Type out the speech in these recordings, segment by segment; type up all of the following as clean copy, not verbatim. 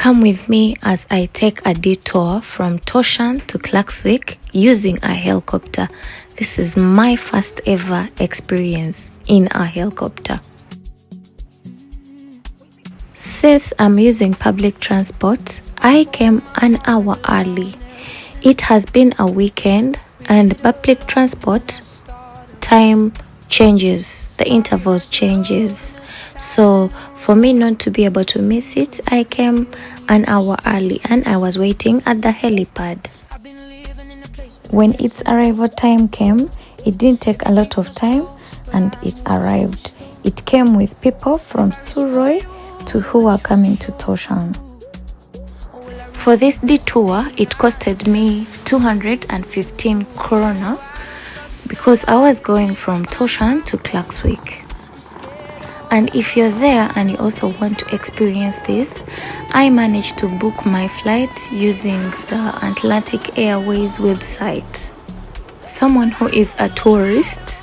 Come with me as I take a detour from Torshavn to Klaksvík using a helicopter. This is my first ever experience in a helicopter. Since I'm using public transport, I came an hour early. It has been a weekend and public transport time changes, the intervals changes. So for me not to be able to miss it, I came an hour early and I was waiting at the helipad. When its arrival time came, it didn't take a lot of time and it arrived. It came with people from Suroy to who are coming to Torshavn. For this detour, it costed me 215 krona because I was going from Torshavn to Klaksvík. And if you're there and you also want to experience this, I managed to book my flight using the Atlantic Airways website. Someone who is a tourist,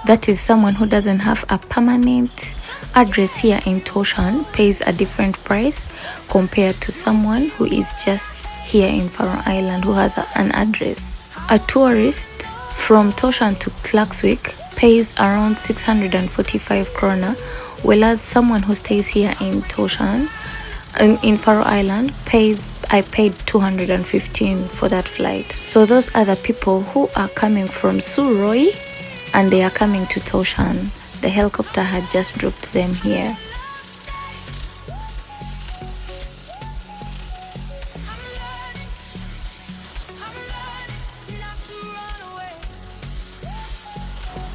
that is someone who doesn't have a permanent address here in Torshavn, pays a different price compared to someone who is just here in Faroe Islands who has an address. A tourist from Torshavn to Klaksvík pays around 645 krona, whereas someone who stays here in Torshavn, in Faroe Island, I paid 215 for that flight. So those are the people who are coming from Suroy and they are coming to Torshavn. The helicopter had just dropped them here.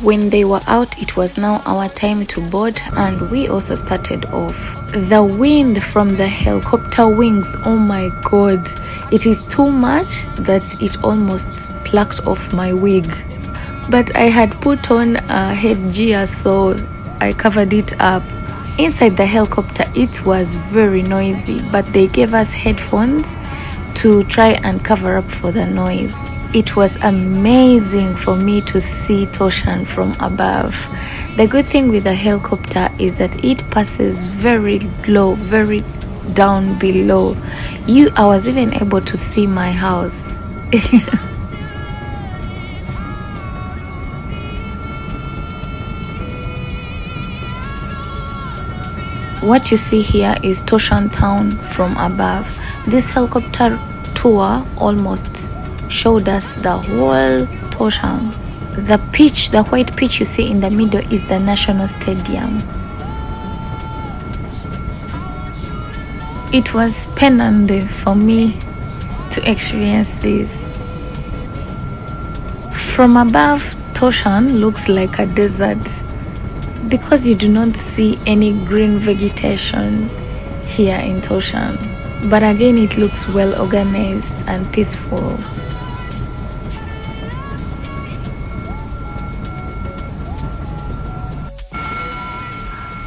When they were out, it was now our time to board and we also started off. The wind from the helicopter wings, oh my god, it is too much that it almost plucked off my wig. But I had put on a headgear, so I covered it up. Inside the helicopter, it was very noisy, but they gave us headphones to try and cover up for the noise. It was amazing for me to see Torshavn from above. The good thing with the helicopter is that it passes very low, very down below. I was even able to see my house. What you see here is Torshavn town from above. This helicopter tour almost showed us the whole Torshavn. The white pitch you see in the middle is the national stadium. It was splendid for me to experience this. From above, Torshavn looks like a desert because you do not see any green vegetation here in Torshavn. But again, it looks well organized and peaceful.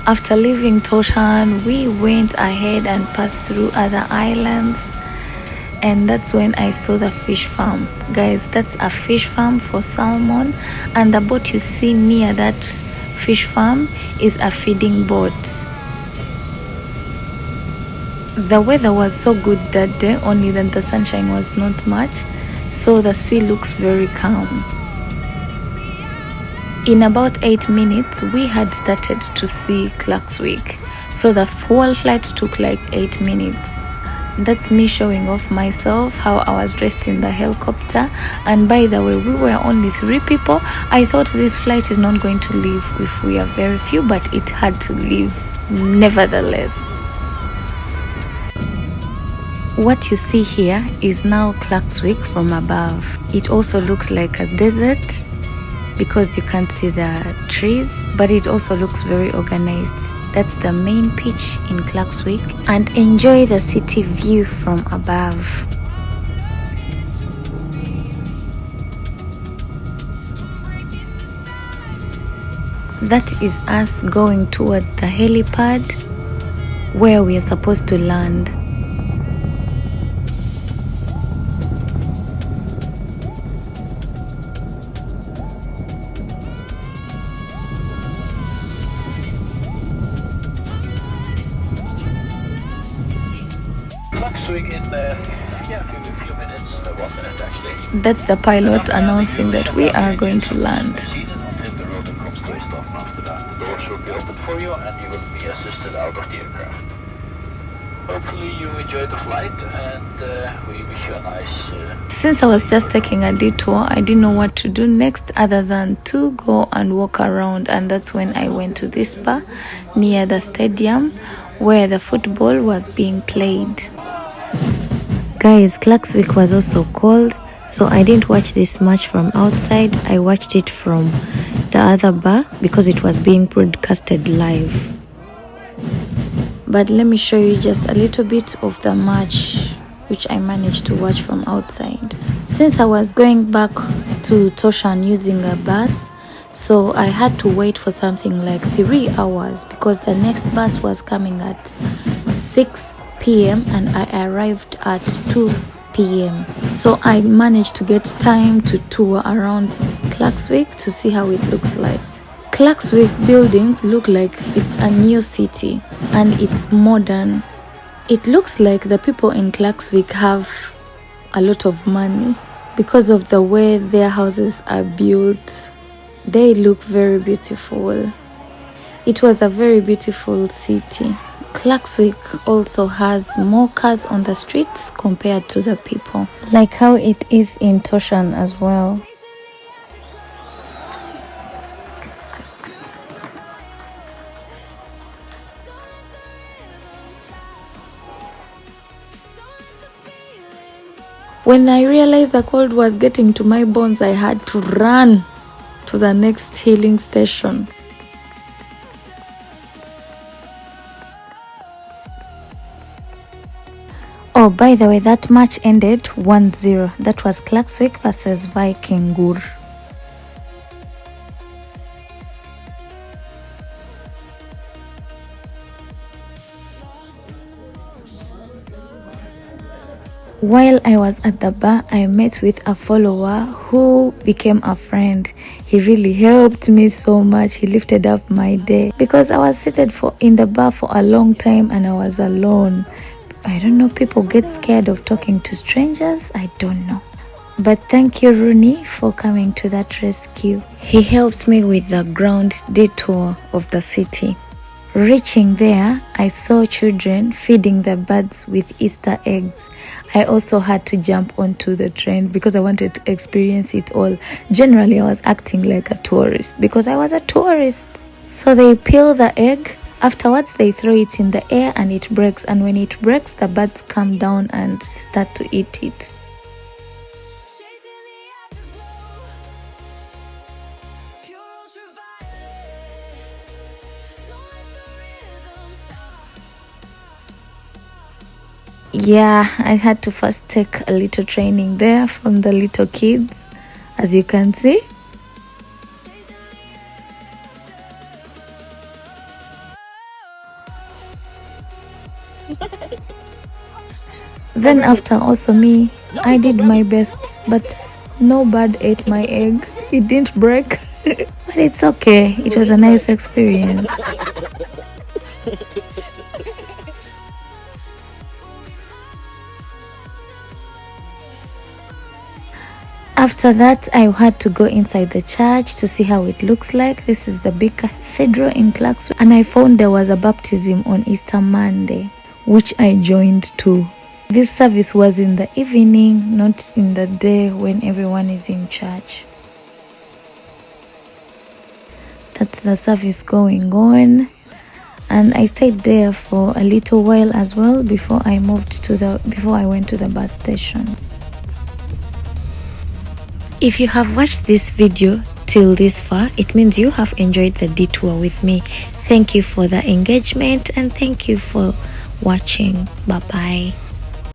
After leaving Torshavn, we went ahead and passed through other islands, and that's when I saw the fish farm. Guys, that's a fish farm for salmon, and the boat you see near that fish farm is a feeding boat. The weather was so good that day, only that the sunshine was not much, so the sea looks very calm. In about 8 minutes, we had started to see Klaksvík. So the whole flight took like 8 minutes. That's me showing off myself, how I was dressed in the helicopter. And by the way, we were only 3 people. I thought this flight is not going to leave if we are very few, but it had to leave nevertheless. What you see here is now Klaksvík from above. It also looks like a desert because you can't see the trees, but it also looks very organized. That's the main pitch in Klaksvík, and enjoy the city view from above. That is us going towards the helipad where we are supposed to land. Klaksvík in a few minutes, 1 minute actually. That's the pilot announcing that we are going to land. Until the rotor comes to a stop after that. The doors will be open for you and you will be assisted out of the aircraft. Hopefully you enjoy the flight and we wish you a nice... Since I was just taking a detour, I didn't know what to do next other than to go and walk around, and that's when I went to this bar near the stadium where the football was being played. Guys, Klaksvík was also cold, so I didn't watch this match from outside. I watched it from the other bar because it was being broadcasted live. But let me show you just a little bit of the match which I managed to watch from outside. Since I was going back to Torshavn using a bus, so I had to wait for something like 3 hours because the next bus was coming at 6 p.m. and I arrived at 2 p.m. So I managed to get time to tour around Klaksvík to see how it looks like. Klaksvík buildings look like it's a new city and it's modern. It looks like the people in Klaksvík have a lot of money because of the way their houses are built. They look very beautiful. It was a very beautiful city. Klaksvík also has more cars on the streets compared to the people, like how it is in Torshavn as well. When I realized the cold was getting to my bones, I had to run to the next healing station. Oh, by the way, that match ended 1-0. That was Klaksvík versus Vikingur. While I was at the bar, I met with a follower who became a friend. He really helped me so much. He lifted up my day because I was seated in the bar for a long time and I was alone. I don't know, people get scared of talking to strangers. I don't know. But thank you, Rooney, for coming to that rescue. He helped me with the ground detour of the city. Reaching there, I saw children feeding the birds with Easter eggs. I also had to jump onto the train because I wanted to experience it all. Generally, I was acting like a tourist because I was a tourist. So they peel the egg. Afterwards, they throw it in the air and it breaks. And when it breaks, the birds come down and start to eat it. Yeah, I had to first take a little training there from the little kids, as you can see. Then after also me, I did my best, but no bird ate my egg. It didn't break, but it's okay. It was a nice experience. After that, I had to go inside the church to see how it looks like. This is the big cathedral in Klaksvík, and I found there was a baptism on Easter Monday, which I joined too. This service was in the evening, not in the day when everyone is in church. That's the service going on, and I stayed there for a little while as well before I went to the bus station. If you have watched this video till this far, it means you have enjoyed the detour with me. Thank you for the engagement and thank you for watching. Bye bye.